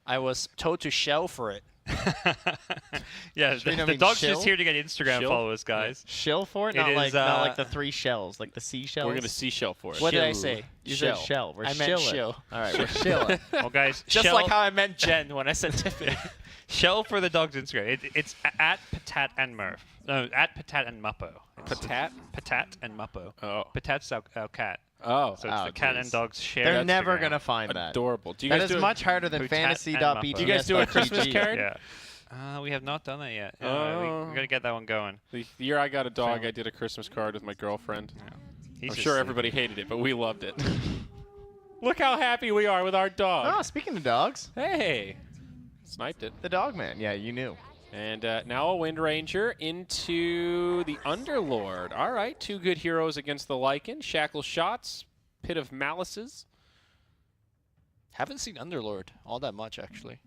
I was told to shell for it. Yeah, the dog's just here to get Instagram followers, guys. Shell for it? Not like the 3 shells, like the seashells. We're gonna seashell for it. What did I say? You said shell. We're I shilling. meant shill. All right, we're shilling. Well, guys, Just shell, like how I meant Jen when I said Tiffany. shell for the dog's Instagram. It's at Patat and Murph. No, at Patat and Muppo. Patat? Patat and Muppo. Oh. Patat's our cat. Oh. So it's the cat and dog's share. They're never Instagram. going to find that. Adorable. Do you That guys is do much harder than Patat fantasy.bts. and Do you guys do a Christmas card? Yeah. We have not done that yet. Oh. We got to get that one going. The year I got a dog, I did a Christmas card with my girlfriend. Yeah. I'm sure everybody hated it, but we loved it. Look how happy we are with our dog. Oh, speaking of dogs. Hey. Sniped it. The dog man. Yeah, you knew. And now a Wind Ranger into the Underlord. All right, 2 good heroes against the Lycan. Shackle Shots, Pit of Malices. Haven't seen Underlord all that much, actually.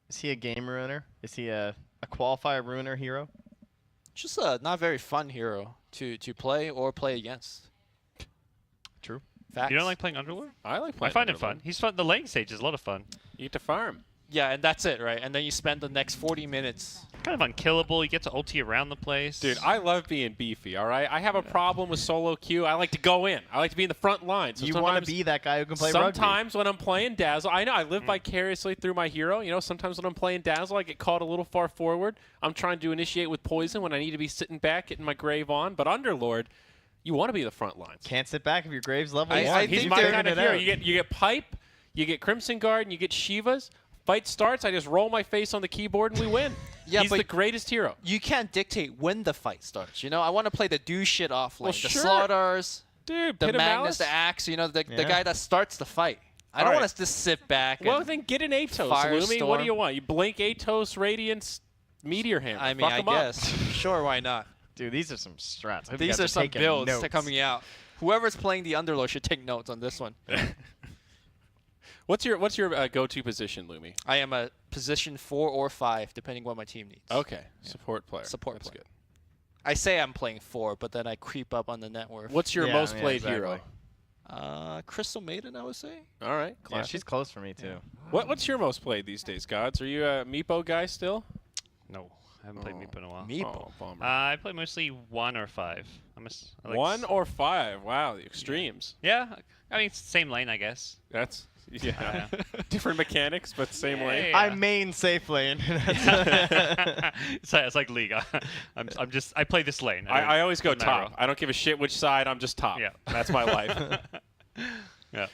Is he a game ruiner? Is he a qualifier ruiner hero? Just a not very fun hero to play or play against. True. Facts. You don't like playing Underlord? I like playing I find Underlord. it fun. He's fun. The lane stage is a lot of fun. You get to farm. Yeah, and that's it, right? And then you spend the next 40 minutes. Kind of unkillable. You get to ulti around the place. Dude, I love being beefy, all right? I have a problem with solo queue. I like to go in. I like to be in the front line. So you want to be that guy who can play rugby. Sometimes when I'm playing Dazzle, I know I live vicariously through my hero. You know, sometimes when I'm playing Dazzle, I get caught a little far forward. I'm trying to initiate with poison when I need to be sitting back, getting my grave on. But Underlord, you want to be the front lines. Can't sit back if your grave's level 1. He's think my they're kind of hero. You get Pipe, you get Crimson Guard, and you get Shivas. Fight starts, I just roll my face on the keyboard and we win. Yeah, He's but the greatest hero. You can't dictate when the fight starts. You know, I want to play the do shit off lane. Well, the sure. Slaughters, Dude, the Pit of Magnus, Malice. the Axe, you know, the guy that starts the fight. I don't All want right. to just sit back. Well, and then get an Atos, Lumi. What Firestorm. do you want? You blink Atos, Radiance, Meteor Hammer. I mean, Fuck I 'em up. guess. Sure, why not? Dude, these are some strats. I hope you These guys are some taking builds notes. that coming out. Whoever's playing the Underlord should take notes on this one. What's your go-to position, Lumi? I am a position 4 or 5, depending what my team needs. Okay, support player. Support That's player. good. I say I'm playing 4, but then I creep up on the net worth. What's your most played hero? Crystal Maiden, I would say. All right, Yeah, classic. she's close for me, too. What's your most played these days, Gods? Are you a Meepo guy still? No, I haven't played Meepo in a while. Meepo. Oh, bummer. I play mostly 1 or 5. I like 1 or 5? Wow, the extremes. Yeah, I mean, same lane, I guess. That's different mechanics, but same lane. Yeah. I main safe lane. It's like League. I play this lane. I always go doesn't matter. top. I don't give a shit which side. I'm just top. Yeah. That's my life. Yeah.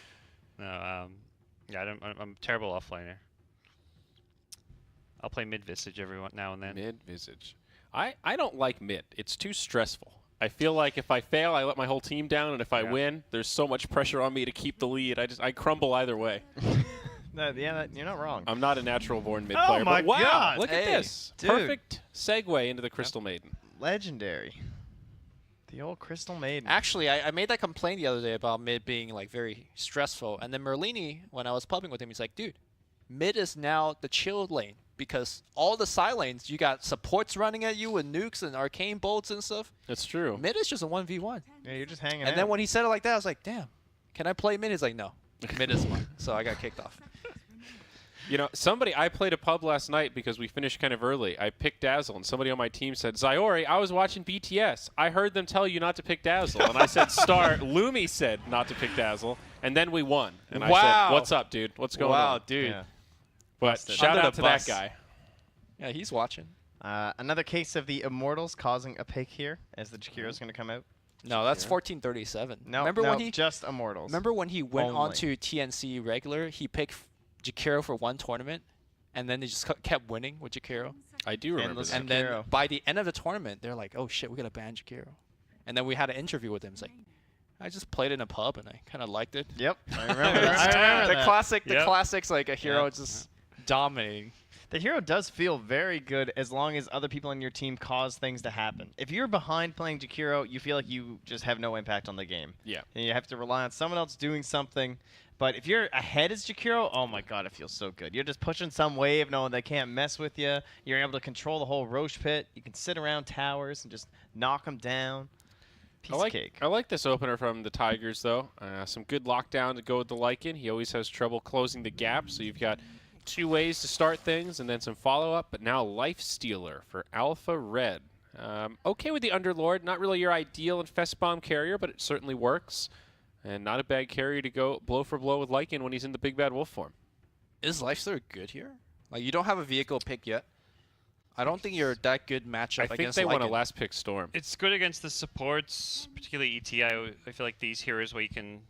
No. I'm a terrible offlaner. I'll play mid Visage every now and then. Mid Visage. I don't like mid. It's too stressful. I feel like if I fail, I let my whole team down, and if I win, there's so much pressure on me to keep the lead. I crumble either way. You're not wrong. I'm not a natural born mid Oh player. my but wow, God. look at Hey, this. dude. Perfect segue into the Crystal Maiden. Legendary. The old Crystal Maiden. Actually, I made that complaint the other day about mid being like very stressful, and then Merlini, when I was pubbing with him, he's like, dude, mid is now the chill lane because all the side lanes, you got supports running at you with nukes and arcane bolts and stuff. That's true. Mid is just a 1v1. Yeah, you're just hanging out. And then when he said it like that, I was like, damn, can I play mid? He's like, no, mid is mine. So I got kicked off. You know, I played a pub last night because we finished kind of early. I picked Dazzle, and somebody on my team said, Zyori, I was watching BTS. I heard them tell you not to pick Dazzle. And I said, Star. Lumi said not to pick Dazzle. And then we won. And I said, what's up, dude? What's going on? Wow, dude. Yeah. But Busted. shout Under out the to bus. that guy. Yeah, he's watching. Another case of the Immortals causing a pick here as the Jakiro's going to come out. No, that's 1437. No, remember no, when he just Immortals. Remember when he went Only. on to TNC regular? He picked Jakiro for one tournament, and then they just kept winning with Jakiro. I do remember Endless that. And then Jakiro. by the end of the tournament, they're like, "Oh shit, we gotta ban Jakiro." And then we had an interview with him. It's like, I just played in a pub and I kind of liked it. Yep, I remember that. I remember the that. classic, the Yep. classics, like a hero Yeah. just dominating. The hero does feel very good as long as other people on your team cause things to happen. If you're behind playing Jakiro, you feel like you just have no impact on the game. Yeah. And you have to rely on someone else doing something. But if you're ahead as Jakiro, oh my god, it feels so good. You're just pushing some wave knowing they can't mess with you. You're able to control the whole Roche pit. You can sit around towers and just knock them down. Piece of cake. I like this opener from the Tigers, though. Some good lockdown to go with the Lycan. He always has trouble closing the gap, so you've got 2 ways to start things and then some follow-up, but now Life Stealer for Alpha Red. Okay with the Underlord, not really your ideal Infest Bomb carrier, but it certainly works. And not a bad carrier to go blow for blow with Lycan when he's in the Big Bad Wolf form. Is Lifestealer good here? Like, you don't have a vehicle pick yet. I don't think you're that good matchup I think against they want a Lycan. last pick Storm. It's good against the supports, particularly ET. I feel like these heroes where you can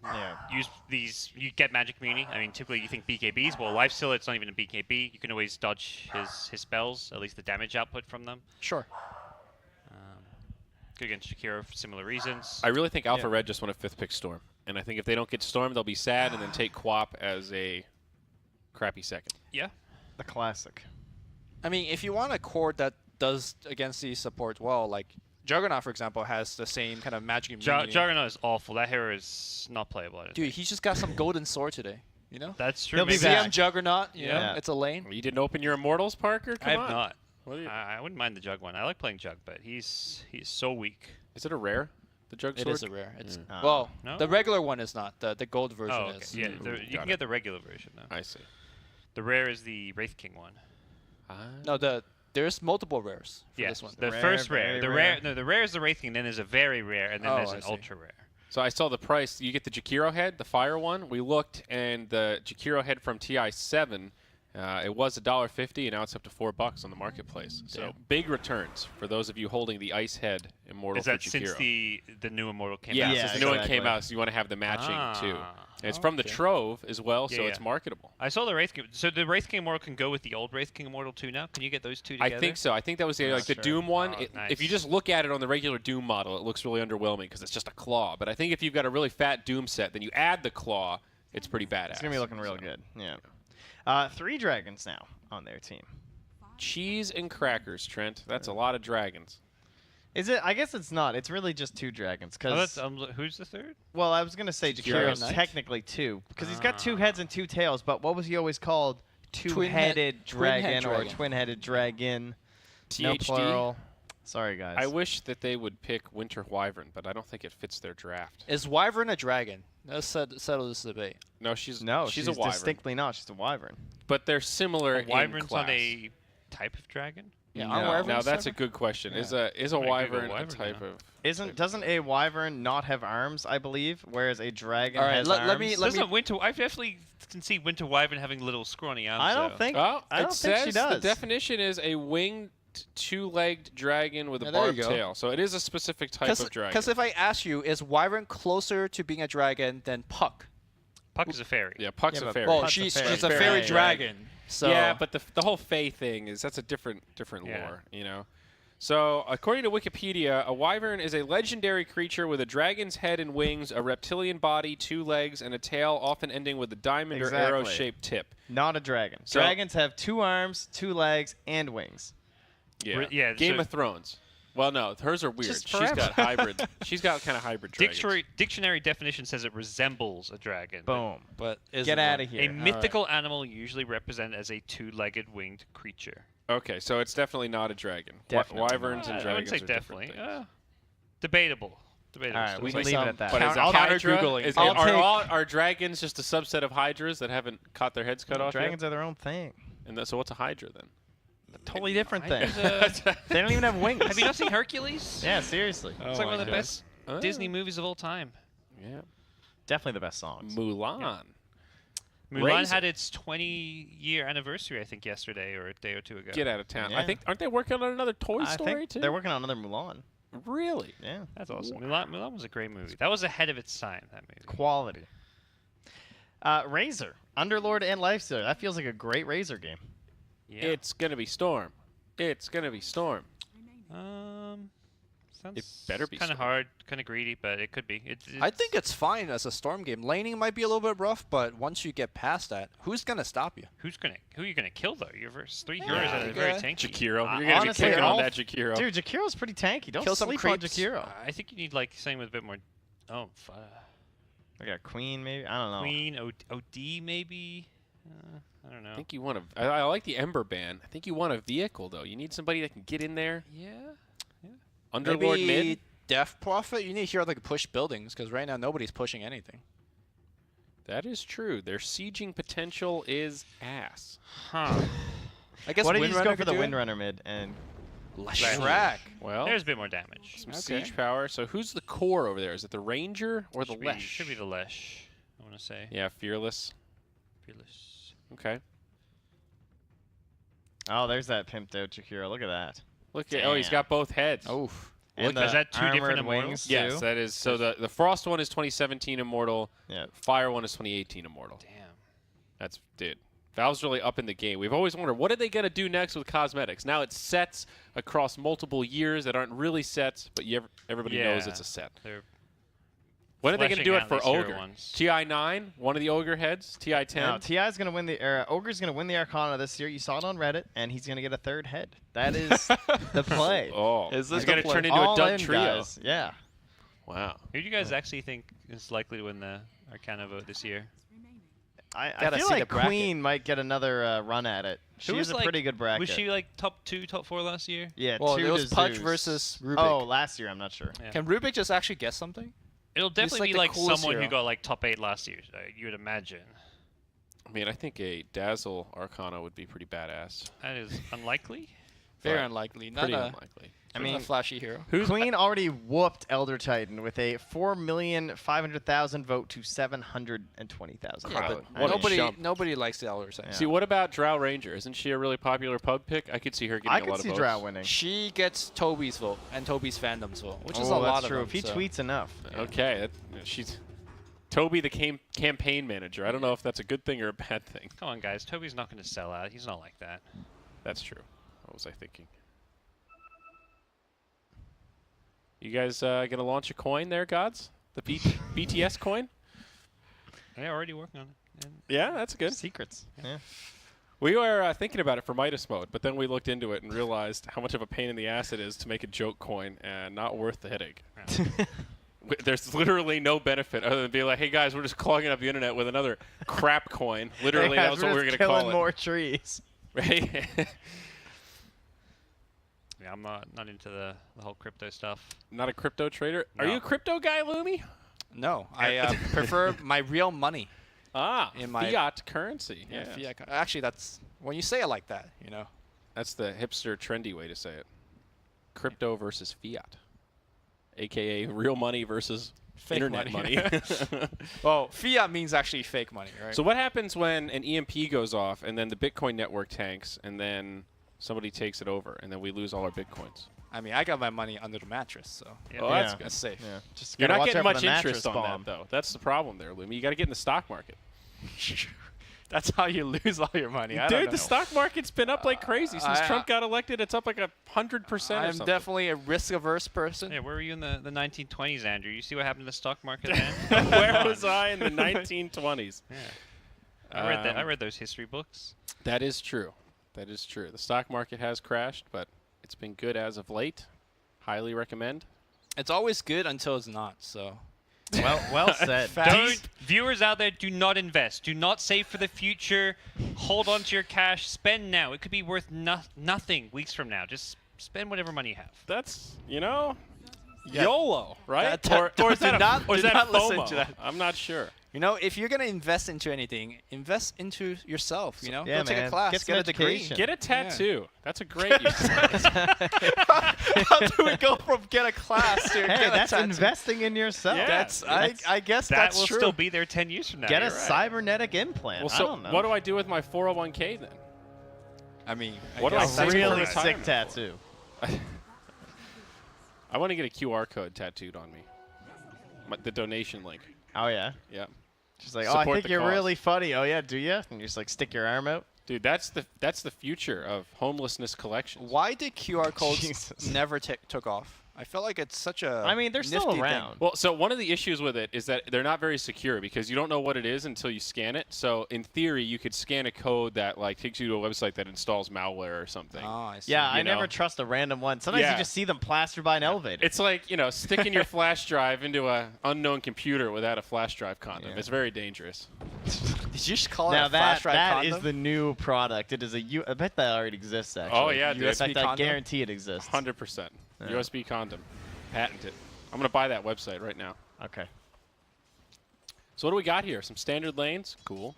use these, you get magic immunity. I mean, typically you think BKBs. Well, Lifestealer, it's not even a BKB. You can always dodge his spells, at least the damage output from them. Sure. Good against Shakira for similar reasons. I really think Alpha Red just want a 5th pick Storm. And I think if they don't get Storm, they'll be sad and then take Quap as a crappy second. Yeah. The classic. I mean, if you want a core that does against these supports well, like Juggernaut, for example, has the same kind of magic immunity. Juggernaut is awful. That hero is not playable. Dude, he just got some golden sword today. You know? That's true. He'll be See back. him Juggernaut, you know, Yeah. it's a lane. You didn't open your Immortals, Parker? Come I on. have not. What are you- I wouldn't mind the Jug one. I like playing Jug, but he's so weak. Is it a rare? The Jug It Sword? is a rare. It's Ah. well, No? the regular one is not. The gold version Oh, okay. is. Yeah, Ooh, you got can it. get the regular version now. I see. The rare is the Wraith King one. No, there's multiple rares for Yeah, this one. the Rare, first very rare. The rare. rare. No, the rare is the Wraith King. Then there's a very rare, and then Oh, there's I an see. ultra rare. So I saw the price. You get the Jakiro head, the fire one. We looked, and the Jakiro head from TI7, it was $1.50, and now it's up to $4 on the marketplace. So Damn. big returns for those of you holding the Ice Head Immortal Is that for since Jakiro. the new Immortal came Yeah, out? Yeah, since the new one exactly. came out, so you want to have the matching too. Ah. And it's from the Okay. Trove as well, so Yeah, it's yeah. marketable. I saw the Wraith King. So the Wraith King Immortal can go with the old Wraith King Immortal too now? Can you get those two together? I think so. I think that was the, Not like the sure. Doom one. Oh, If you nice. just look at it on the regular Doom model, it looks really underwhelming because it's just a claw. But I think if you've got a really fat Doom set, then you add the claw, it's pretty badass. It's gonna be looking real good. Yeah. 3 dragons now on their team. Cheese and crackers, Trent. That's a lot of dragons. Is it? I guess it's not. It's really just 2 dragons. Oh, Cause that's, who's the third? well, I was gonna say Jakiro Jakiro's Knight? technically 2 because he's got 2 Ah. heads and 2 tails. But what was he always called? Two-headed twin-head dragon or dragon. twin-headed dragon. No THD. plural. Sorry, guys. I wish that they would pick Winter Wyvern, but I don't think it fits their draft. Is Wyvern a dragon? Let's settle this debate. No, she's No, she's a Wyvern. distinctly not. She's a wyvern. But they're similar in Wyvern's class. not a type of dragon? Yeah, No. aren't Wyverns Now that's a separate? good question. Yeah. Is a I'm gonna Google Wyvern a Wyvern type now. of? Doesn't a wyvern not have arms? I believe, whereas a dragon All right, has let arms. me- Doesn't Winter? I definitely can see Winter Wyvern having little scrawny arms. I don't though. think. Oh, I don't it think says she the does. definition is a winged, 2-legged dragon with a Yeah, there you barbed go. tail. So it is a specific type of dragon. Because if I ask you, is Wyvern closer to being a dragon than Puck? Puck is a fairy. Yeah, Puck's Yeah, a but fairy. Well, Puck's a she's fairy. a Fairy fairy dragon. dragon. So Yeah, but the whole Fae thing is that's a different Yeah. lore, you know. So according to Wikipedia, a wyvern is a legendary creature with a dragon's head and wings, a reptilian body, 2 legs, and a tail, often ending with a diamond or Exactly. arrow-shaped tip. Not a dragon. So- Dragons have 2 arms, 2 legs, and wings. Yeah. Yeah, Game so- of Thrones. Well, no, hers are weird. Just She's forever. got hybrid. She's got kind of hybrid dragons. Dictionary definition says it resembles a dragon. but Boom. but is Get out of A here. mythical animal usually represented as a 2-legged winged creature. Okay, so it's definitely not a dragon. Definitely Wyverns and I dragons wouldn't say are different definitely. things. Debatable. Debatable. All right, still. we It's can like leave it some at that. But is I'll a Hydra? counter-Googling. Is, I'll take- are dragons just a subset of Hydras that haven't caught their heads cut off Dragons are their own thing. yet? And so what's a Hydra then? Totally different thing. Hydras, They don't even have wings. have you not seen Hercules? Yeah, seriously. It's like one of the best Oh. Disney movies of all time. Yeah. Definitely the best songs. Mulan. Mulan Razor. had its 20-year anniversary, I think, yesterday or a day or two ago. Get out of town. Yeah. I think aren't they working on another Toy I Story think too? they're working on another Mulan. Really? Yeah. That's awesome. Mulan was a great movie. That was ahead of its time, that movie. Quality. Razor. Underlord and Lifestealer. That feels like a great Razor game. Yeah. It's gonna be Storm. It's gonna be Storm. Sounds It better be kind of Storm. hard, kind of greedy, but it could be. I think it's fine as a Storm game. Laning might be a little bit rough, but once you get past that, who's gonna stop you? who are you gonna kill though? You're versus 3 Yeah, heroes that are you very gotta- tanky. Jakiro. You're gonna honestly, be kicking on all- that Jakiro. Dude, Jakiro's pretty tanky. Don't Kill some sleep on creeps. Jakiro. I think you need like something with a bit more. Oh, I got Queen, maybe? I don't know. Queen, OD maybe. I don't know. I think you want a. I like the Ember ban. I think you want a vehicle though. You need somebody that can get in there. Yeah. Underlord Maybe mid. Death Prophet. You need a hero that can push buildings, because right now nobody's pushing anything. That is true. Their sieging potential is ass. Huh. I guess What if you Windrunner just go for could the do it? Windrunner mid and Shrek. Well, There's a bit more damage. some Okay. siege power. So who's the core over there? Is it the Ranger or the Lesh? Should be the Lesh, I want to say. Yeah, Fearless. Fearless. Okay. oh, there's that pimped out Jakiro. Look at that. Look at, oh, he's Damn. got both heads. Oof. And Is that two different armored immortals? wings Yes, too. that is. So the Frost one is 2017 Immortal. Yeah. Fire one is 2018 Immortal. Damn. That's dude. Valve's really up in the game. We've always wondered what are they gonna do next with cosmetics. Now it's sets across multiple years that aren't really sets, but everybody knows Yeah. it's a set. They're When are they gonna do it fleshing for out these hero Ogre? ones. TI9, one of the Ogre heads. TI10. No, Ti's gonna win the Ogre's gonna win the Arcana this year. You saw it on Reddit, and he's gonna get a third head. That is the play. Oh, Is this he's gonna the play? turn into All a Dud in, trio. guys. Yeah. Wow. Who do you guys actually think is likely to win the Arcana vote this year? I Gotta feel see like the bracket. Queen might get another run at it. She Who has was, a like- pretty good bracket. Was she like top 2, top 4 last year? Yeah, Well, two it was to Pudge Zeus. versus Rubik. Oh, last year I'm not sure. Yeah. Can Rubik just actually guess something? It'll definitely like be the like coolest someone who hero. got like top 8 last year. You would imagine. I mean, I think a Dazzle Arcana would be pretty badass. That is unlikely. Very But unlikely. Not Pretty a, unlikely. I not mean, a flashy hero. Who's Queen already whooped Elder Titan with a 4,500,000 vote to 720,000 Yeah, vote. but what a nobody jump. nobody likes the Elder Saint. Yeah. See, what about Drow Ranger? Isn't she a really popular pub pick? I could see her getting I a could lot see of votes. Drow winning. She gets Toby's vote and Toby's fandom's vote, which is a Oh, lot that's of true. them, If he so. tweets enough. Okay, she's Toby, the campaign manager. I don't know if that's a good thing or a bad thing. Come on, guys. Toby's not going to sell out. He's not like that. That's true. What was I thinking? You guys gonna launch a coin there, gods? The BTS coin? They're already working on it. And Yeah, that's good. Secrets. Yeah. We were thinking about it for Midas mode, but then we looked into it and realized how much of a pain in the ass it is to make a joke coin and not worth the headache. There's literally no benefit other than being like, hey guys, we're just clogging up the internet with another crap coin. Literally, Hey, that guys, was what we were just going to call killing it. more trees. Right? yeah, I'm not into the whole crypto stuff. Not a crypto trader. Are No. you a crypto guy, Lumi? No, I prefer my real money. Ah, In my- fiat currency. Yeah, Yes. fiat. Actually, that's when you say it like that, you know. That's the hipster, trendy way to say it. Crypto versus fiat, a.k.a. real money versus Fake internet money. money. Well, fiat means actually fake money, right? So what happens when an EMP goes off and then the Bitcoin network tanks and then somebody takes it over and then we lose all our Bitcoins? I mean, I got my money under the mattress, so Yeah. Oh, that's Yeah. good. that's safe. Yeah. Just You're gotta not watch getting out for much the interest on mattress bomb. that, though. That's the problem there, Lumi. You got to get in the stock market. That's how you lose all your money. I don't Dude, know. the stock market's been up like crazy since Trump got elected. It's up like 100% or I'm something. definitely a risk-averse person. Yeah, where were you in the 1920s, Andrew? You see what happened to the stock market then? Where was I in the 1920s? Yeah. I read those history books. That is true. That is true. The stock market has crashed, but it's been good as of late. Highly recommend. It's always good until it's not. So Well said. Don't, viewers out there, do not invest. Do not save for the future. Hold on to your cash. Spend now. It could be worth nothing weeks from now. Just spend whatever money you have. That's, you know, Yeah. YOLO, right? That- or is do that not- or is do that not listen FOMO? to that. I'm not sure. you know, if you're gonna invest into anything, invest into yourself. You know, yeah, go take a man. class, Get some get a degree. education. Get a tattoo. That's a great use. How do we go from get a class to Hey, get that's a tattoo? investing in yourself. Yeah. That's That's- I guess That that's will true. still be there 10 years from now. Get a You're right. cybernetic implant. Well, I so don't know. what do I do with my 401k then? I mean, What do I guess say that's for really correct. retirement sick tattoo. I want to get a QR code tattooed on me. The donation link. Oh yeah. Yeah. She's like, oh, I Support think the you're cause. really funny. Oh yeah, do you? And you just like stick your arm out. Dude, that's the future of homelessness collections. Why did QR codes Jesus. never took off? I felt like it's such a. I mean, they're still nifty thing. around. Well, so one of the issues with it is that they're not very secure because you don't know what it is until you scan it. So in theory, you could scan a code that like takes you to a website that installs malware or something. Oh, I see. Yeah, I you know. never trust a random one. Sometimes Yeah. you just see them plastered by an elevator. It's like, you know, sticking your flash drive into a unknown computer without a flash drive condom. Yeah. It's very dangerous. Did you just call it now a flash that drive that is condom? the new product. It is a I bet that already exists actually. Oh, yeah, dude. In fact, I condom? guarantee it exists. 100%. Yeah. USB condom. Patent it. I'm going to buy that website right now. Okay. So what do we got here? Some standard lanes? Cool.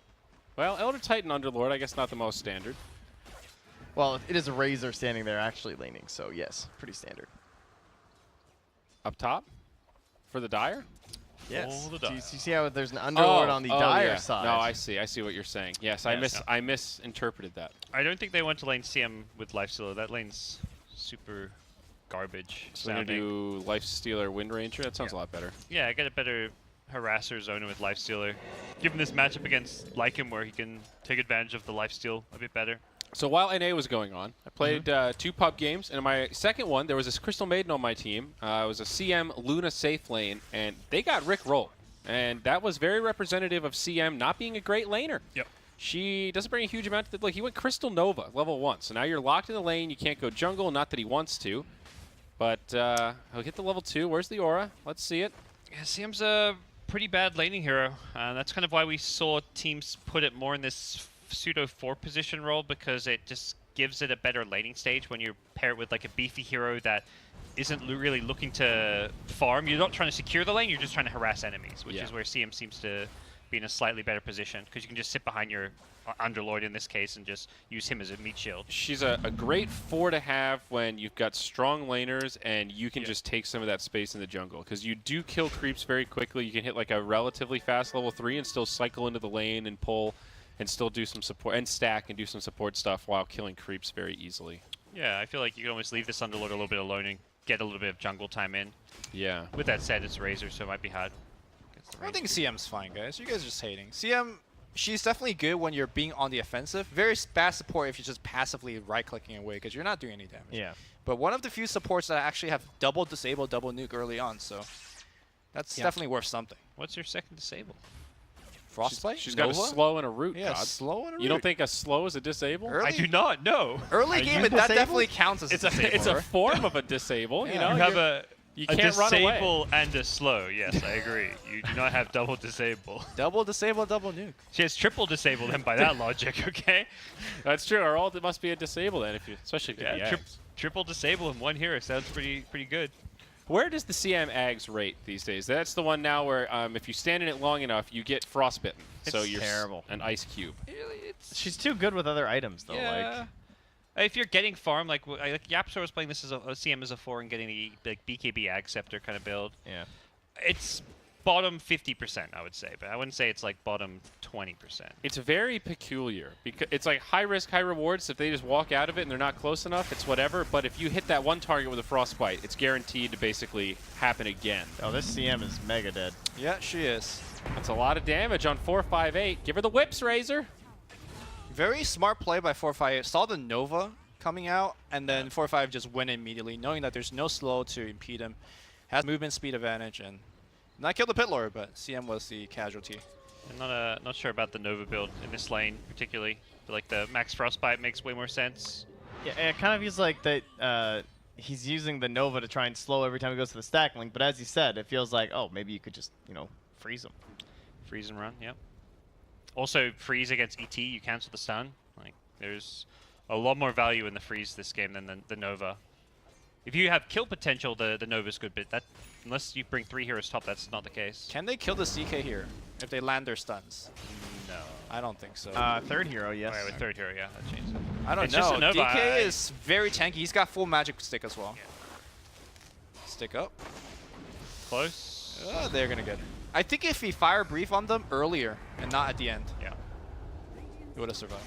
Well, Elder Titan Underlord, I guess not the most standard. Well, it is a Razor standing there actually laning, so yes, pretty standard. Up top? For the Dire? Yes. Oh, the Do Dire. you see how there's an Underlord on the Dire yeah. side? No, I see. I see what you're saying. Yes, Yes. I misinterpreted that. I don't think they went to lane CM with Lifestealer. That lane's super garbage. So we're going to sounding. do Lifestealer Wind Ranger? That sounds a lot better. Yeah, I get a better harasser zoner with Lifestealer. Given this matchup against Lycan where he can take advantage of the lifesteal a bit better. So while NA was going on, I played 2 pub games, and in my second one, there was this Crystal Maiden on my team. It was a CM Luna safe lane, and they got Rick rolled. And that was very representative of CM not being a great laner. Yep. She doesn't bring a huge amount to the, like, he went Crystal Nova, level 1. So now you're locked in the lane, you can't go jungle, not that he wants to. But he'll hit the level 2. Where's the aura? Let's see it. Yeah, CM's a pretty bad laning hero. That's kind of why we saw teams put it more in this pseudo 4 position role, because it just gives it a better laning stage when you pair it with like a beefy hero that isn't really looking to farm. You're not trying to secure the lane, you're just trying to harass enemies, which is where CM seems to be in a slightly better position, because you can just sit behind your Underlord in this case and just use him as a meat shield. She's a great 4 to have when you've got strong laners and you can just take some of that space in the jungle, because you do kill creeps very quickly. You can hit like a relatively fast level 3 and still cycle into the lane and pull and still do some support and stack and do some support stuff while killing creeps very easily. Yeah, I feel like you can almost leave this Underlord a little bit alone and get a little bit of jungle time in. Yeah. With that said, it's Razor, so it might be hard. I think CM's fine, guys. You guys are just hating. CM, she's definitely good when you're being on the offensive. Very bad support if you're just passively right-clicking away, because you're not doing any damage. Yeah. But one of the few supports that actually have double disable, double nuke early on, so that's definitely worth something. What's your second disable? Frostbite? She's got a Nova? slow and a root, Yeah, God. slow and a You don't root. think a slow is a disable? Early, I do not know. early Are game, you that disabled? definitely counts as It's a a disable. form of a disable, you Yeah. know? You have a You can't run away. disable and a slow. Yes, I agree. You do not have double disable. Double disable, double nuke. She has triple disable then by that logic, okay? That's true. Our ult must be a disable then, if you, especially if you Yeah, triple disable in one hero sounds pretty good. Where does the CM Ags rate these days? That's the one now where if you stand in it long enough, you get frostbitten. So It's you're terrible. an ice cube. She's too good with other items, though. Yeah. If you're getting farm, like Yapsor was playing this as a CM as a 4 and getting the like BKB Ag Scepter kind of build. Yeah. It's bottom 50%, I would say, but I wouldn't say it's like bottom 20%. It's very peculiar because it's like high risk, high rewards. If they just walk out of it and they're not close enough, it's whatever. But if you hit that one target with a frostbite, it's guaranteed to basically happen again. Oh, this CM is mega dead. Yeah, she is. That's a lot of damage on 458. Give her the whips, Razor. Very smart play by 4-5. Saw the Nova coming out, and then 4-5 just went immediately, knowing that there's no slow to impede him. Has movement speed advantage, and not killed the Pit Lord, but CM was the casualty. I'm not sure about the Nova build in this lane particularly. But like the max frostbite makes way more sense. Yeah, it kind of feels like that he's using the Nova to try and slow every time he goes to the stack link, but as you said, it feels like, oh, maybe you could just, freeze him. Freeze and run, yep. Also, freeze against ET, you cancel the stun. Like, there's a lot more value in the freeze this game than the Nova. If you have kill potential, the Nova's good, but that unless you bring 3 heroes top, that's not the case. Can they kill the CK here if they land their stuns? No. I don't think so. Third hero, yes. Alright, with third hero, yeah, that changes it. I don't it's just know. a Nova, DK is very tanky. He's got full magic stick as well. Yeah. Stick up. Close. They're gonna get it. I think if he fire brief on them earlier and not at the end, Yeah. he would have survived.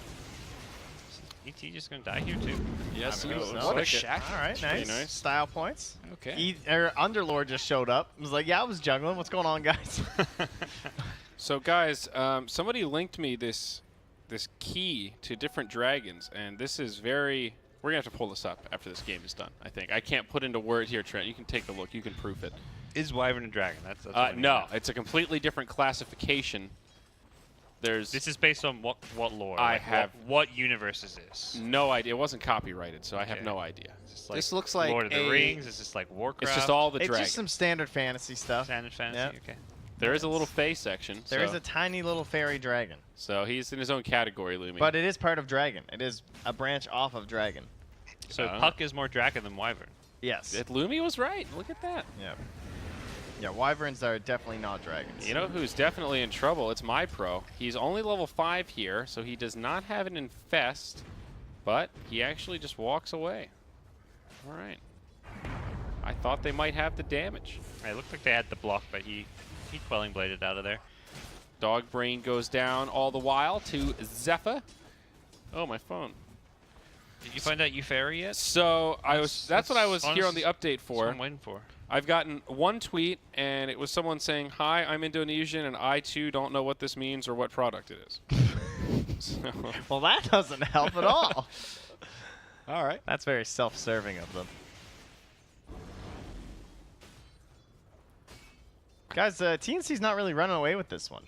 ET just gonna die here too. Yes, I he mean, was. so. What a Like it. shack. All right, pretty nice. nice. Style points. Okay. Underlord just showed up. He was like, yeah, I was juggling. What's going on, guys? So guys, somebody linked me this key to different dragons, and this is very. We're gonna have to pull this up after this game is done. I think I can't put into words here, Trent. You can take a look. You can proof it. Is Wyvern a dragon? That's what I mean. No, it's a completely different classification. There's This is based on what lore? I Like, have- what universe is this? no idea. It wasn't copyrighted, so I have Okay. no idea. Is this, This looks like Lord of the a- Rings. Is this like Warcraft? It's just all the It's dragons. just some standard fantasy stuff. standard fantasy. Okay. There is a little Fae section. There is a tiny little fairy dragon. So he's in his own category, Lumi. But it is part of dragon. It is a branch off of dragon. So Oh. Puck is more dragon than Wyvern. Yes. Lumi was right. Look at that. Yeah. Yeah, wyverns are definitely not dragons. You know who's definitely in trouble? It's my pro. He's only level 5 here, so he does not have an infest, but he actually just walks away. All right. I thought they might have the damage. It looked like they had the block, but he Quelling Bladed out of there. Dog Brain goes down all the while to Zephyr. Oh, my phone. Did you find out Euphary yet? So that's what I was here on the update That's what for. I'm waiting for. I've gotten one tweet, and it was someone saying, "Hi, I'm Indonesian, and I too don't know what this means or what product it is." So, Well, that doesn't help at all. All right. That's very self-serving of them. Guys, TNC's not really running away with this one.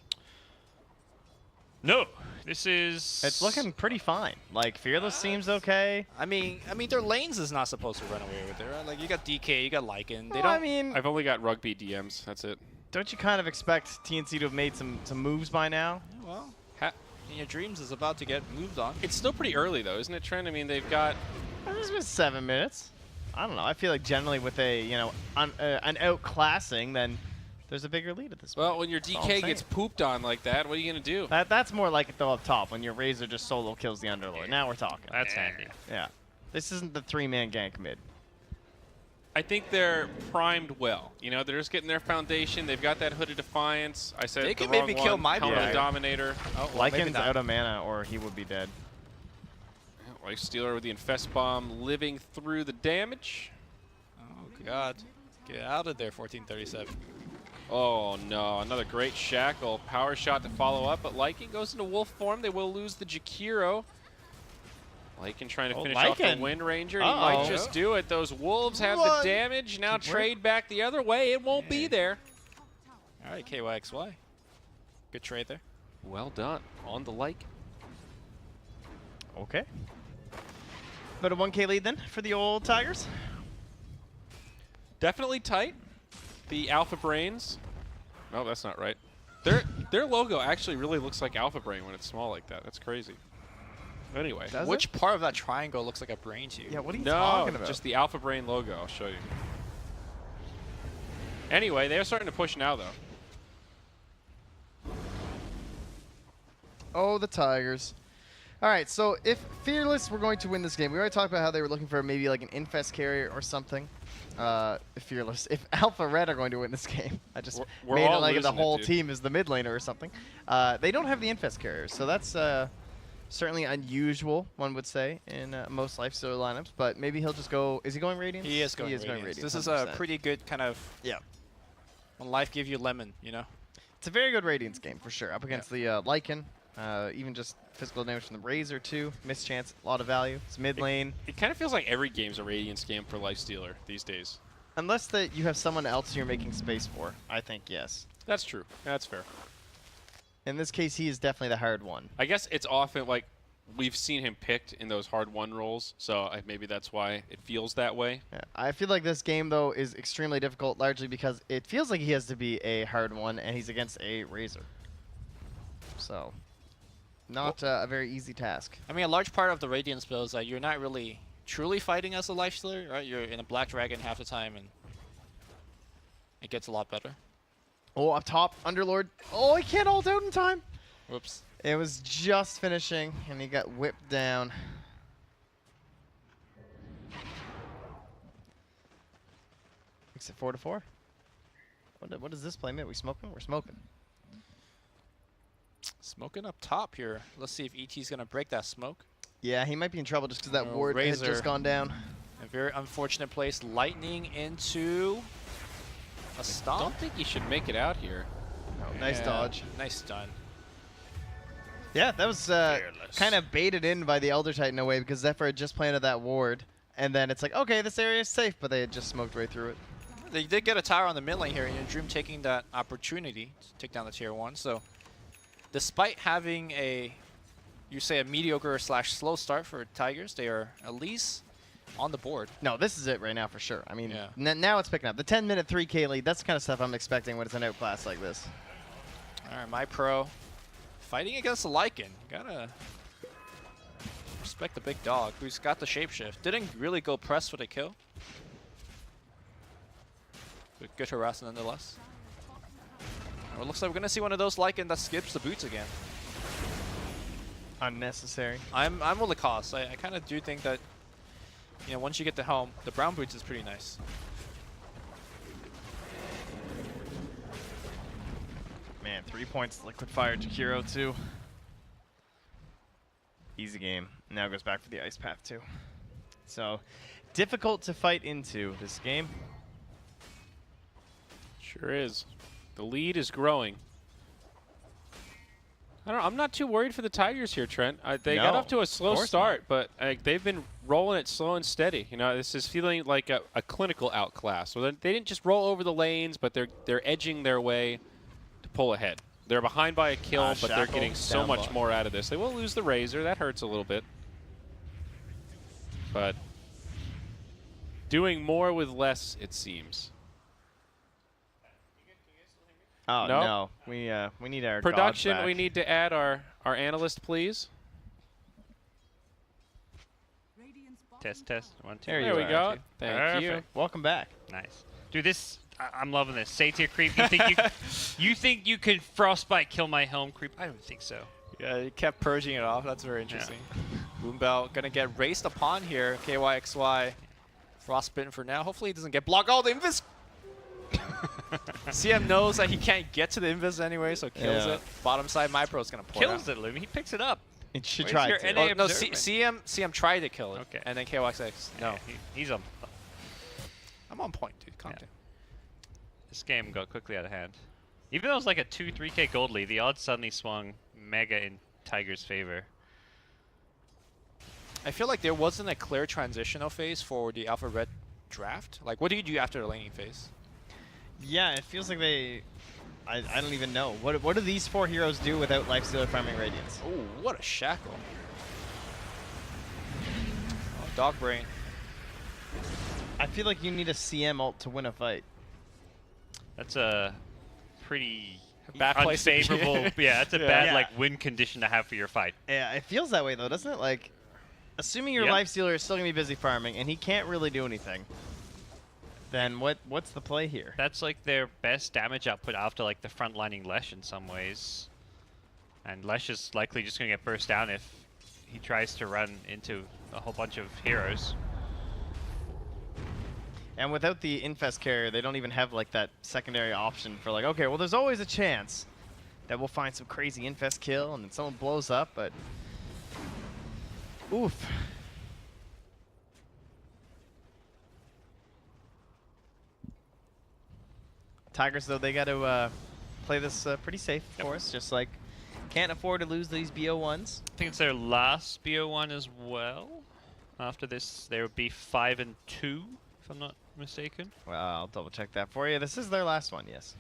No, this is. It's looking pretty fine. Like, Fearless seems okay. I mean, their lanes is not supposed to run away with it, right? Like, you got DK, you got Lycan. They Well, don't. I mean, I've only got rugby DMs. That's it. don't you kind of expect TNC to have made some moves by now? Well, in your dreams is about to get moved on. It's still pretty early, though, isn't it, Trent? I mean, they've got... It's been 7 minutes. I don't know. I feel like generally with a, an outclassing, then there's a bigger lead at this point. Well, when your That's all I'm DK gets saying. pooped on like that, what are you going to do? That's more like it though up top when your Razor just solo kills the Underlord. Now we're talking. That's handy. Yeah. This isn't the 3-man gank mid. I think they're primed well. You know, they're just getting their foundation. They've got that Hooded Defiance. I said They the can wrong maybe kill one. my Helmet boy. of Dominator. Oh, well, maybe Lycan's not. out of mana or he would be dead. Lifestealer with the Infest Bomb living through the damage. Oh, God. Get out of there, 1437. Oh, no. Another great Shackle. Power shot to follow up, but Lycan goes into Wolf form. They will lose the Jakiro. Lycan trying to finish off the Lycan. Wind Ranger. He might just do it. Those Wolves have the damage. Now trade back the other way. It won't be there. All right, KYXY. Good trade there. Well done. On the Lycan. Okay. But a 1K lead then for the old Tigers? Definitely tight. The Alpha Brains. No, that's not right. Their logo actually really looks like Alpha Brain when it's small like that. That's crazy. Anyway. Does Which it? part of that triangle looks like a brain to you? Yeah, what are you No, talking about? just the Alpha Brain logo. I'll show you. Anyway, they're starting to push now, though. Oh, the Tigers. All right, so if Fearless were going to win this game, we already talked about how they were looking for maybe like an Infest carrier or something. Fearless. If Alpha Red are going to win this game, I just We're made it all like the losing it, whole dude. team is the mid laner or something. They don't have the Infest carriers, so that's certainly unusual, one would say, in most Lifestealer lineups. But maybe he'll just go. Is he going Radiance? He is going Radiance. This is a 100%. pretty good kind of... Yeah. When life gives you lemon, you know? It's a very good Radiance game for sure. Up against the Lycan. Even just physical damage from the Razor too. Mischance, a lot of value. It's mid lane. It kind of feels like every game's a Radiance game for Lifestealer these days. Unless that you have someone else you're making space for, I think yes. That's true. That's fair. In this case, he is definitely the hard one. I guess it's often like we've seen him picked in those hard one roles, so maybe that's why it feels that way. Yeah. I feel like this game though is extremely difficult, largely because it feels like he has to be a hard one, and he's against a Razor. So, not a very easy task. I mean, a large part of the Radiance build is that you're not really truly fighting as a Lifestealer, right? You're in a Black Dragon half the time, and it gets a lot better. Oh, up top, Underlord. Oh, he can't ult out in time. Whoops. It was just finishing, and he got whipped down. Makes it 4-4. What does this play mean? We smoking? We're smoking. Smoking up top here. Let's see if ET's going to break that smoke. Yeah, he might be in trouble just because that Oh, ward has Razor. just gone down. A very unfortunate place. Lightning into a I stomp. don't think he should make it out here. Oh, nice Yeah, dodge. Nice stun. Yeah, that was kind of baited in by the Elder Titan in a way because Zephyr had just planted that ward. And then it's like, okay, this area is safe, but they had just smoked right through it. They did get a tower on the mid lane here, and Dream taking that opportunity to take down the tier 1. So, despite having a, you say, a mediocre / slow start for Tigers, they are at least on the board. No, this is it right now for sure. I mean, Yeah. now it's picking up. The 10-minute 3K lead, that's the kind of stuff I'm expecting when it's an outclass like this. All right, my pro fighting against the Lycan. Gotta respect the big dog who's got the shapeshift. Didn't really go press for the kill. But good harassment nonetheless. Well, it looks like we're gonna see one of those Lycan that skips the boots again. Unnecessary. I'm with the cost. I kind of do think that, you know, once you get the helm, the brown boots is pretty nice. Man, 3 points liquid fire Jakiro too. Easy game. Now goes back for the ice path too. So difficult to fight into this game. Sure is. The lead is growing. I'm not too worried for the Tigers here, Trent. They got No, off to a slow course start, but they've been rolling it slow and steady. You know, this is feeling like a clinical outclass. So they didn't just roll over the lanes, but they're edging their way to pull ahead. They're behind by a kill, but they're getting so much more out of this. They will lose the Razor. That hurts a little bit. But doing more with less, it seems. Oh Nope. no, we need our Production, gods back. we need to add our analyst, please. Test, test. 1, 2. There There we are, go. aren't Thank you. Perfect. Welcome back. Nice. Dude, this I'm loving this. Satyr creep. You think you could frostbite kill my helm creep? I don't think so. Yeah, he kept purging it off. That's very interesting. Boombell gonna get raced upon here. KYXY. Frostbitten for now. Hopefully he doesn't get blocked. Oh, the Invis! CM knows that he can't get to the Invis anyway, so kills Yeah. it. Bottom side, MyPro's gonna pull Kills it, Lumi. He picks it up. It should Where's try your to. NA? Oh, no, observant. CM tried to kill it. Okay. And then KYXX. No. Yeah, he's on. I'm on point, dude. Calm Yeah. down. This game got quickly out of hand. Even though it was like a 2-3k gold lead, the odds suddenly swung mega in Tiger's favor. I feel like there wasn't a clear transitional phase for the Alpha Red draft. Like, what do you do after the laning phase? Yeah, it feels like they. I don't even know. What do these 4 heroes do without Lifestealer farming Radiance? Oh, what a shackle. Oh, Dog Brain. I feel like you need a CM ult to win a fight. That's a pretty Bad place to be. unfavorable. Yeah, that's a bad Yeah. like win condition to have for your fight. Yeah, it feels that way though, doesn't it? Like, assuming your Yep. Lifestealer is still gonna be busy farming and he can't really do anything, then what's the play here? That's like their best damage output after like the frontlining Lesh in some ways. And Lesh is likely just gonna get burst down if he tries to run into a whole bunch of heroes. And without the Infest carrier, they don't even have like that secondary option for like, okay, well there's always a chance that we'll find some crazy Infest kill and then someone blows up, but oof. Tigers though, they got to play this pretty safe, of course, just like can't afford to lose these BO1s. I think it's their last BO1 as well. After this, they would be 5-2, if I'm not mistaken. Well, I'll double check that for you. This is their last one, yes.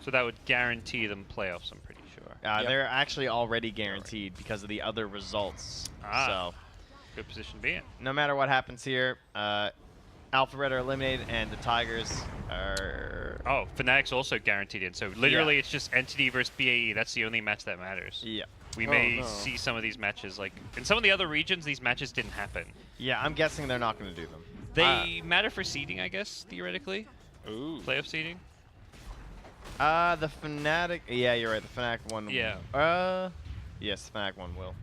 So that would guarantee them playoffs, I'm pretty sure. Yep. They're actually already guaranteed because of the other results. Ah. So Good position to be in. no matter what happens here, Alpha Red are eliminated and the Tigers are... Oh, Fnatic's also guaranteed in. So literally, it's just Entity versus BAE. That's the only match that matters. Yeah. We Oh, may no. see some of these matches. Like in some of the other regions, these matches didn't happen. Yeah, I'm guessing they're not going to do them. They matter for seeding, I guess, theoretically. Ooh. Playoff seeding. The Fnatic... Yeah, you're right. The Fnatic one... Yeah. Yes, the Fnatic one will.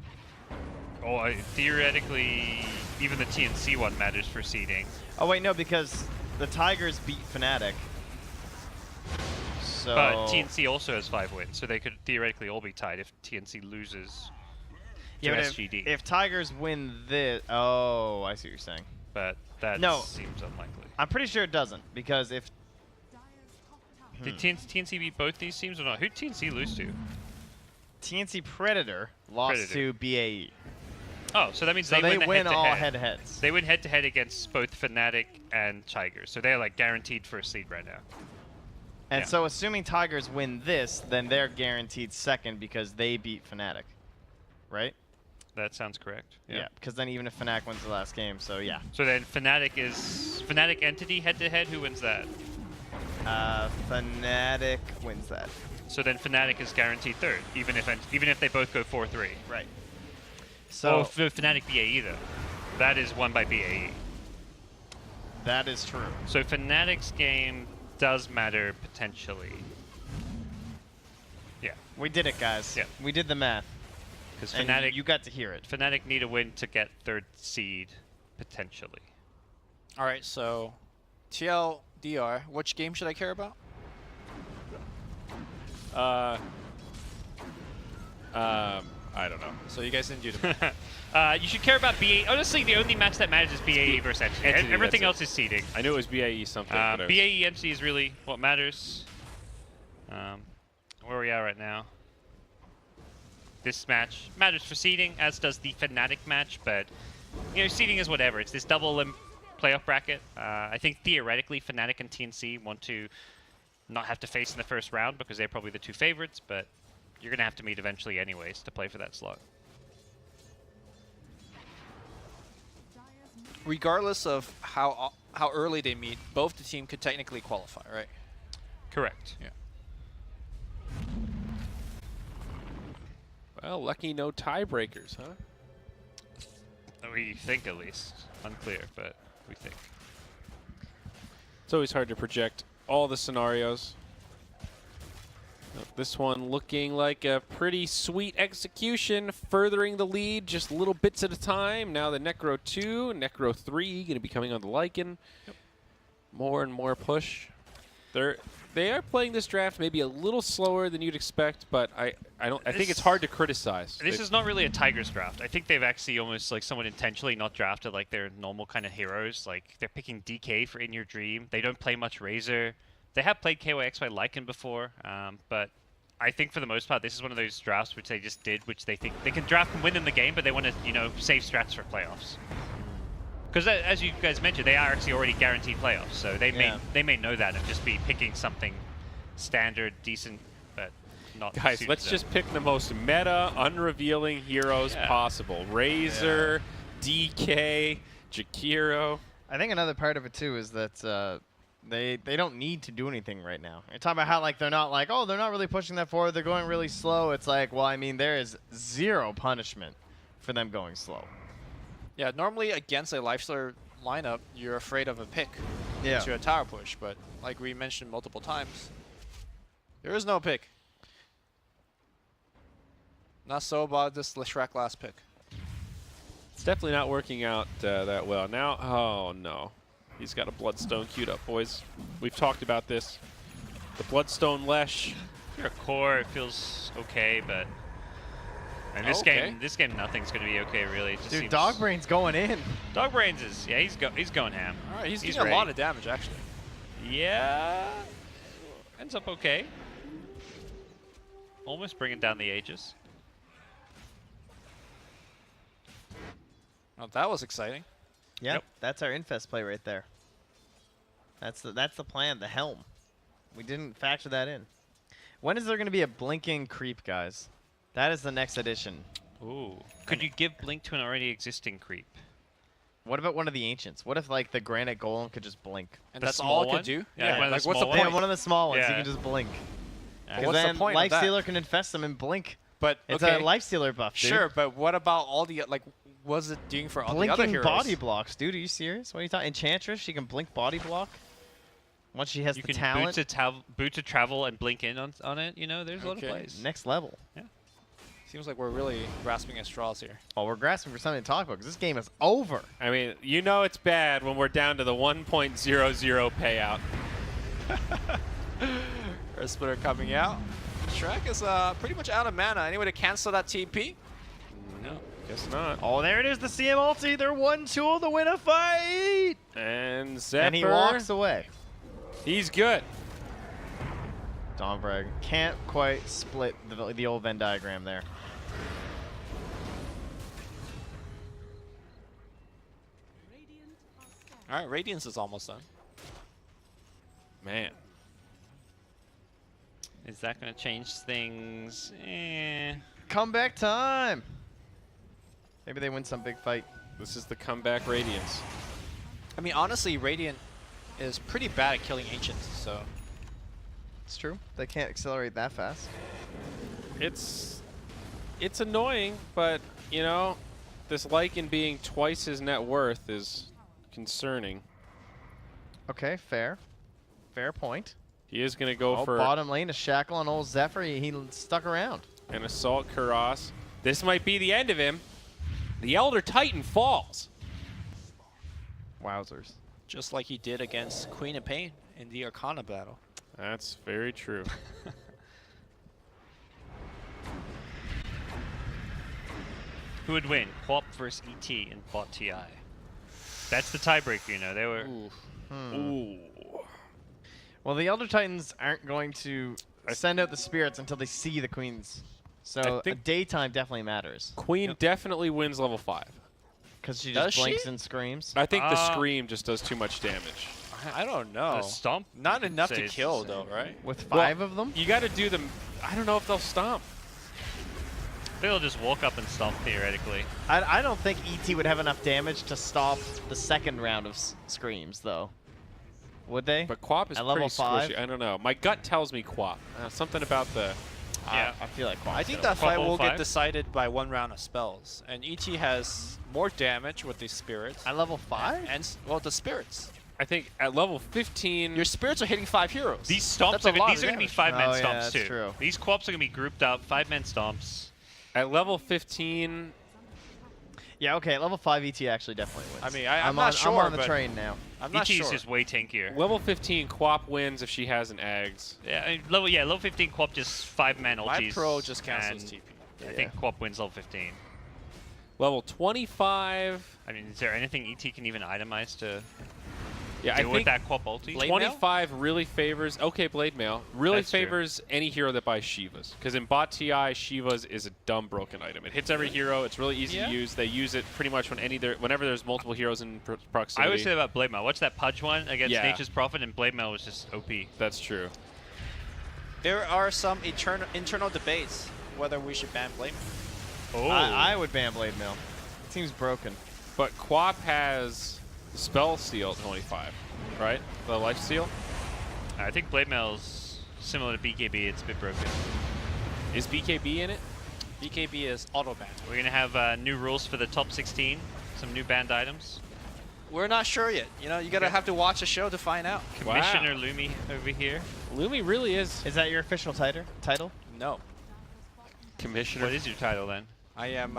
Oh, theoretically, even the TNC one matters for seeding. Oh, wait, no, because the Tigers beat Fnatic. So... But TNC also has 5 wins, so they could theoretically all be tied if TNC loses to yeah, but SGD. if Tigers win this... Oh, I see what you're saying. But that No. seems unlikely. I'm pretty sure it doesn't, because if... Did TNC beat both these teams or not? Who did TNC lose to? TNC Predator lost Predator. to BAE. Oh, so that means So they they win win all head-to-head. head-to-heads. They win head-to-head against both Fnatic and Tigers, so they're like guaranteed first seed right now. And Yeah. so assuming Tigers win this, then they're guaranteed second because they beat Fnatic. Right? That sounds correct. Yeah. Because then even if Fnatic wins the last game, so yeah. So then Fnatic Entity head-to-head. Who wins that? Fnatic wins that. So then Fnatic is guaranteed third, even if they both go 4-3. Right. So For Fnatic BAE though, that is won by BAE. that is true. So Fnatic's game does matter potentially. Yeah, We did it, guys. Yeah. We did the math. because And Fnatic, you got to hear it. Fnatic need a win to get 3rd seed, potentially. All right, so TLDR, which game should I care about? I don't know. So you guys didn't do the math. You should care about BA. Honestly, the only match that matters is BAE versus MC. Entity, Everything that's else is seeding. I knew it was BAE something. but I was- BAE MC is really what matters. Where we are right now. This match matters for seeding, as does the Fnatic match, but you know, seeding is whatever. It's this double playoff bracket. I think theoretically Fnatic and TNC want to not have to face in the first round because they're probably the 2 favorites, but you're going to have to meet eventually anyways to play for that slot. Regardless of how early they meet, both the team could technically qualify, right? Correct. Yeah. Well, lucky no tiebreakers, huh? We think at least. Unclear, but we think. It's always hard to project all the scenarios. This one looking like a pretty sweet execution, furthering the lead just little bits at a time. Now the Necro 2, Necro 3 going to be coming on the Lycan. Yep. More and more push. They are playing this draft maybe a little slower than you'd expect, but I think it's hard to criticize. This is not really a Tigers draft. I think they've actually almost like somewhat intentionally not drafted like their normal kind of heroes. Like they're picking DK for In Your Dream. They don't play much Razor. They have played KYXY Lycan before, but I think for the most part this is one of those drafts which they just did, which they think they can draft and win in the game, but they want to, you know, save strats for playoffs. Because as you guys mentioned, they are actually already guaranteed playoffs, so they may know that and just be picking something standard, decent, but not. Guys, suited let's them. just pick the most meta, unrevealing heroes possible. Razor, DK, Jakiro. I think another part of it too is that they don't need to do anything right now. You're talking about how like they're not like, oh, they're not really pushing that forward. They're going really slow. It's like, well, I mean, there is 0 punishment for them going slow. Yeah, normally against a Lifestealer lineup, you're afraid of a pick Yeah. to a tower push, but like we mentioned multiple times, there is no pick. Not so about this Leshrac last pick. It's definitely not working out that well. Now, oh no. He's got a Bloodstone queued up, boys. We've talked about this. The Bloodstone Lesh. If you're a core, it feels okay, but and this game, nothing's gonna be okay really. It just Dude, seems Dogbrain's going in. Dogbrains is he's going ham. All right, he's doing ready. a lot of damage actually. Yeah, ends up okay. Almost bringing down the Aegis. Well, that was exciting. Yeah, Yep. that's our Infest play right there. That's the plan, the helm. We didn't factor that in. When is there going to be a blinking creep, guys? That is the next addition. Ooh. Could you give Blink to an already existing creep? What about one of the ancients? What if like the Granite Golem could just blink? And The that's small all it one? could do? Yeah, one of the like what's the small point? Yeah, one of the small ones. You Yeah. can just blink. But Because what's the then point of that? Lifestealer can infest them and blink. But It's okay, a Lifestealer buff, dude. sure, but what about all the like? What's it doing for all the other Blinking heroes? body blocks, dude. Are you serious? What are you talking? Enchantress, she can blink body block. Once she has You the can talent, boot to travel and blink in on it. You know, there's a lot of Okay. plays. next level. Seems like we're really grasping at straws here. Oh, we're grasping for something to talk about because this game is over. I mean, you know it's bad when we're down to the 1.00 payout. Earth Splitter coming out. Shrek is pretty much out of mana. Any way to cancel that TP? No, guess not. Oh, there it is, the CM ulti. They're 1-2 to win a fight. And Zephyr, And he walks away. he's good. Dombrag can't quite split the old Venn diagram there. All right, Radiance is almost done. Man. Is that going to change things? Comeback time. Maybe they win some big fight. This is the comeback Radiance. I mean, honestly, Radiant is pretty bad at killing Ancients, so... It's true. They can't accelerate that fast. It's annoying, but, you know, this Lycan being twice his net worth is concerning. Okay, fair. Fair point. He is going to go for bottom lane, a shackle on old Zephyr. He stuck around. an Assault Kuros. This might be the end of him. The Elder Titan falls. Wowzers. Just like he did against Queen of Pain in the Arcana battle. That's very true. Who would win, Quap versus ET in bot TI? That's the tiebreaker, you know. They were. Ooh. Well, the Elder Titans aren't going to send out the spirits until they see the queens. So think- daytime definitely matters. Queen definitely wins level 5. Because she Does just blinks she? and screams. I think the Scream just does too much damage. I don't know. Stomp? Not enough Say to it's kill, the same. though, right? With 5 of them? You got to do them. I don't know if they'll stomp. They'll just walk up and stomp theoretically. I don't think ET would have enough damage to stop the second round of screams, though. Would they? But Quap is At pretty level 5? squishy. I don't know. My gut tells me Quap. Something about the. Yeah. I feel like I think that. that fight Level will get 5? decided by 1 round of spells. And ET has more damage with the spirits. At level 5? And, well, the spirits. I think at level 15. Your spirits are hitting 5 heroes. These stomps That's a are, lot these of are going to be damage. 5-man Oh, yeah, stomps that's too. true. These Quaps are going to be grouped up, 5-man stomps. At level 15. Yeah, okay. At level 5, ET actually definitely wins. I mean, I'm not sure, I'm on the but train now. I'm not ET is sure. just way tankier. Level 15, Quap wins if she has an Eggs. Yeah, I mean, level 15 Quap just 5-man My ultis. pro just cancels and TP. I think Quap wins level 15. Level 25. I mean, is there anything ET can even itemize to Yeah, I deal with think that Quap ulti? Blade Mail? 25 really favors. Okay, Blade Mail really That's true. favors any hero that buys Shivas. Because in bot TI, Shivas is a dumb broken item. It hits every hero. It's really easy Yeah. to use. They use it pretty much whenever there's multiple heroes in proximity. I always say that about Blade Mail. What's that Pudge one against Yeah. Nature's Prophet, and Blade Mail was just OP. That's true. There are some internal debates whether we should ban Blade. Oh, I would ban Blade Mail. It seems broken. But Quap has the spell steal at 25, right? The life steal. I think Blade Mail's similar to BKB. It's a bit broken. Is BKB in it? BKB is auto ban. We're gonna have new rules for the top 16. Some new banned items. We're not sure yet. You know, you gotta have to watch a show to find out. Commissioner Lumi over here. Lumi really is Is that your official title? No, commissioner. What is your title then? I am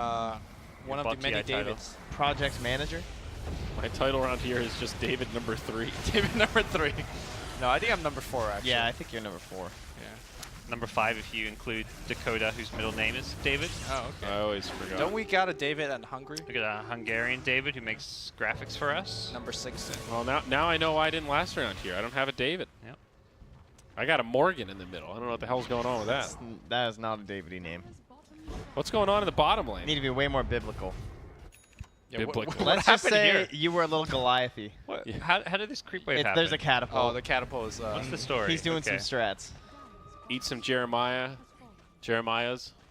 one of bot the many TI title. Davids. Project manager? My title around here is just David number 3. David number 3. No, I think I'm number 4 actually. Yeah, I think you're number 4. Yeah. Number 5 if you include Dakota, whose middle name is David. Oh, okay. I always forgot. Don't we got a David and Hungary? Look at a Hungarian David who makes graphics for us. Number 6. Then. Well, now I know why I didn't last around here. I don't have a David. Yep. I got a Morgan in the middle. I don't know what the hell's going on with that. That is not a Davidy name. What's going on in the bottom lane? Need to be way more biblical. Yeah, Biblical. Let's just happened say here? you were a little Goliathy. What? Yeah. How did this creep wave happen? There's a catapult. Oh, the catapult is. What's the story? He's doing Okay. some strats. Eat some Jeremiah's.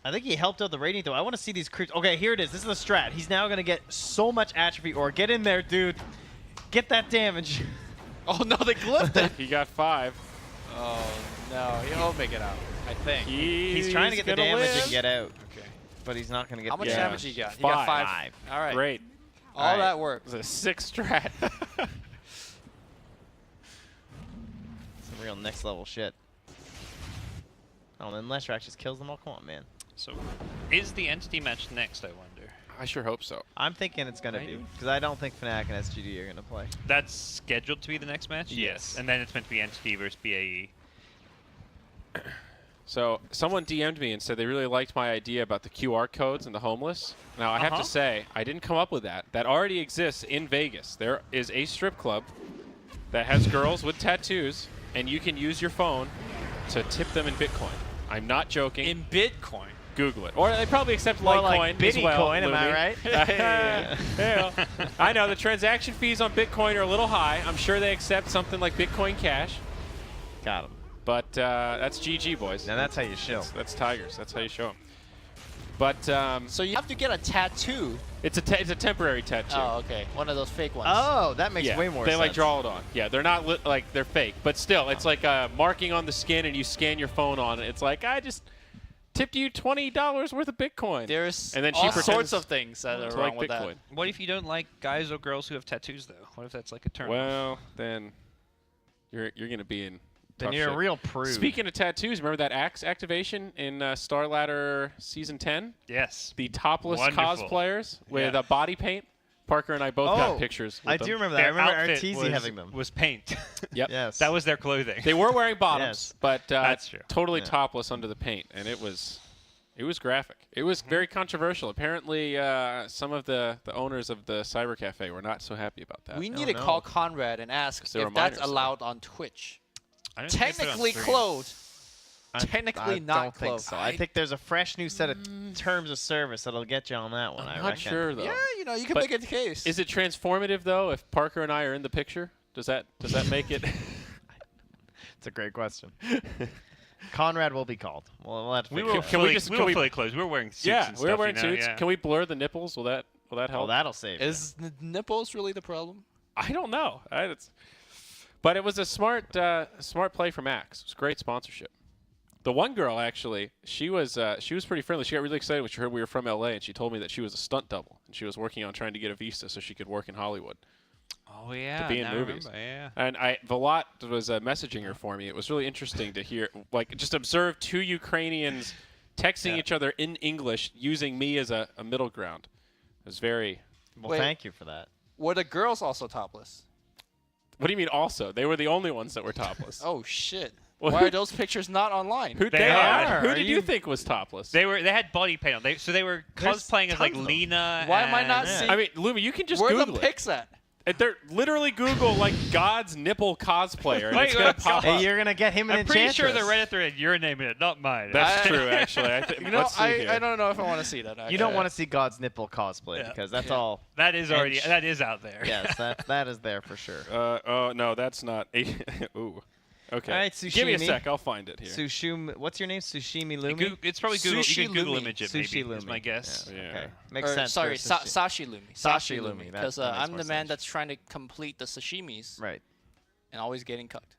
I think he helped out the Radiant, though. I want to see these creeps. Okay, here it is. This is the strat. He's now going to get so much atrophy ore. Get in there, dude. Get that damage. Oh no, they glyphed it. He got 5. Oh no, he'll make it out. I think. He's trying to get the gonna damage live. and get out, Okay. but he's not going to get How much the damage he got? He got 5. 5. All right. Great. All Alright. that work. It was a 6 strat. Some real next level shit. Oh, and then Leshrac just kills them all. Come on, man. So, is the entity match next, I wonder? I sure hope so. I'm thinking it's going to be. Maybe. Because I don't think Fnatic and SGD are going to play. That's scheduled to be the next match? Yes. And then it's meant to be entity versus BAE. So someone DM'd me and said they really liked my idea about the QR codes and the homeless. Now I have Uh-huh. to say, I didn't come up with that. That already exists in Vegas. There is a strip club that has girls with tattoos, and you can use your phone to tip them in Bitcoin. I'm not joking. In Bitcoin. Google it. Or they probably accept More Litecoin like as well. Bitcoin, am I Lumi. right? Yeah. I know the transaction fees on Bitcoin are a little high. I'm sure they accept something like Bitcoin Cash. Got him. But that's GG, boys. Now that's how you show. That's Tigers. That's how you show them. But So you have to get a tattoo. it's a temporary tattoo. Oh, okay. One of those fake ones. Oh, that makes Yeah, way more they sense. like draw it on. Yeah, they're not like they're fake, but still, it's like a marking on the skin, and you scan your phone on it. It's like I just tipped you $20 worth of Bitcoin. There's And then she all pretends sorts of things that are to wrong like with Bitcoin. that. What if you don't like guys or girls who have tattoos, though? What if that's like a turn? Well, then you're going to be in Then tough you're a shape. real prude. Speaking of tattoos, remember that axe activation in Star Ladder Season 10? Yes. The topless Wonderful. cosplayers with Yeah. body paint. Parker and I both got pictures with I them. do remember that. I Their remember outfit Arteezy having them. was paint. Yep. Yes. That was their clothing. They were wearing bottoms, Yes. but That's true. totally Yeah. topless under the paint, and it was graphic. It was very controversial. Apparently, some of the owners of the Cyber Cafe were not so happy about that. We Oh, need to no. call Conrad and ask Because they were if that's minors, so. allowed on Twitch. I don't think so on Technically stream. clothed. I Technically not don't think close. so. I think there's a fresh new set of terms of service that'll get you on that one. I'm I not reckon. sure though. Yeah, you know, you can But make a case. Is it transformative though if Parker and I are in the picture? Does that make it? It's a great question. Conrad will be called. We'll have to We figure were it out. Can we fully, just- we can were we- fully clothed. We were wearing suits Yeah, and we were stuff, wearing you know? suits. Yeah. Can we blur the nipples? Will that help? Oh, that'll save you. Is the nipples really the problem? I don't know. But it was a smart play from Max. It was great sponsorship. The one girl actually, she was pretty friendly. She got really excited when she heard we were from LA, and she told me that she was a stunt double and she was working on trying to get a visa so she could work in Hollywood. Oh yeah. be in now I movies. remember, Yeah. And Velat was messaging her for me. It was really interesting to hear, like, just observe two Ukrainians texting each other in English using me as a middle ground. It was very. Well, Wait. thank you for that. Were the girls also topless? What do you mean? Also, they were the only ones that were topless. Oh shit! Well, Why are those pictures not online? Who They are. Who Are did you you- think was topless? They had body paint on. So they were There's cosplaying as like tons of them. Lena. Why am I not and- seeing? I mean, Lumi, you can just Where are Google the it. pics at? They're literally Google like God's nipple cosplayer, and Wait, it's gonna wait, pop Hey, up. you're gonna get him an I'm pretty sure the Enchantress. Reddit thread you're naming it, not mine. That's I- true, actually. You know, let's see here. I don't know if I want to see that. You don't want to see God's nipple cosplay Yeah. because that's Yeah. all. that is already Edge. that is out there. Yes, that is there for sure. Oh no, that's not. Ooh. Okay. All right, Give me a sushimi. sec. I'll find it here. Sushumi. What's your name? Sushimi Lumi. It's probably Google. Sushi You can Google Lumi. image it. Sushi Maybe is Lumi. my guess. Yeah. Okay, makes Or, sense. sorry, for Sashi Lumi. Sashi Lumi, that- Because that makes I'm more the man sense. that's trying to complete the sashimis Right. and always getting cooked.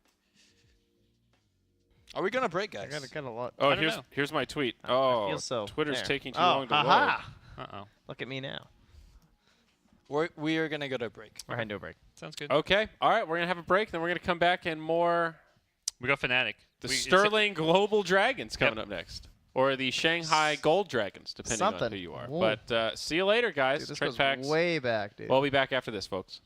Are we gonna break, I guys? got a lot. Oh, I don't know. here's my tweet. I Oh, feel so. Twitter's there. taking too Oh, long to load. aha! Uh-oh. Look at me now. We are gonna go to a break. We're heading to a break. Sounds good. Okay. All right. We're gonna have a break. Then we're gonna come back and more. We got Fnatic. The We- it's- Sterling Global Dragons coming Yep. up next, or the Shanghai Gold Dragons, depending on Something. who you are. Whoa. But see you later, guys. Dude, this TrentPax. goes way back, dude. We'll be back after this, folks.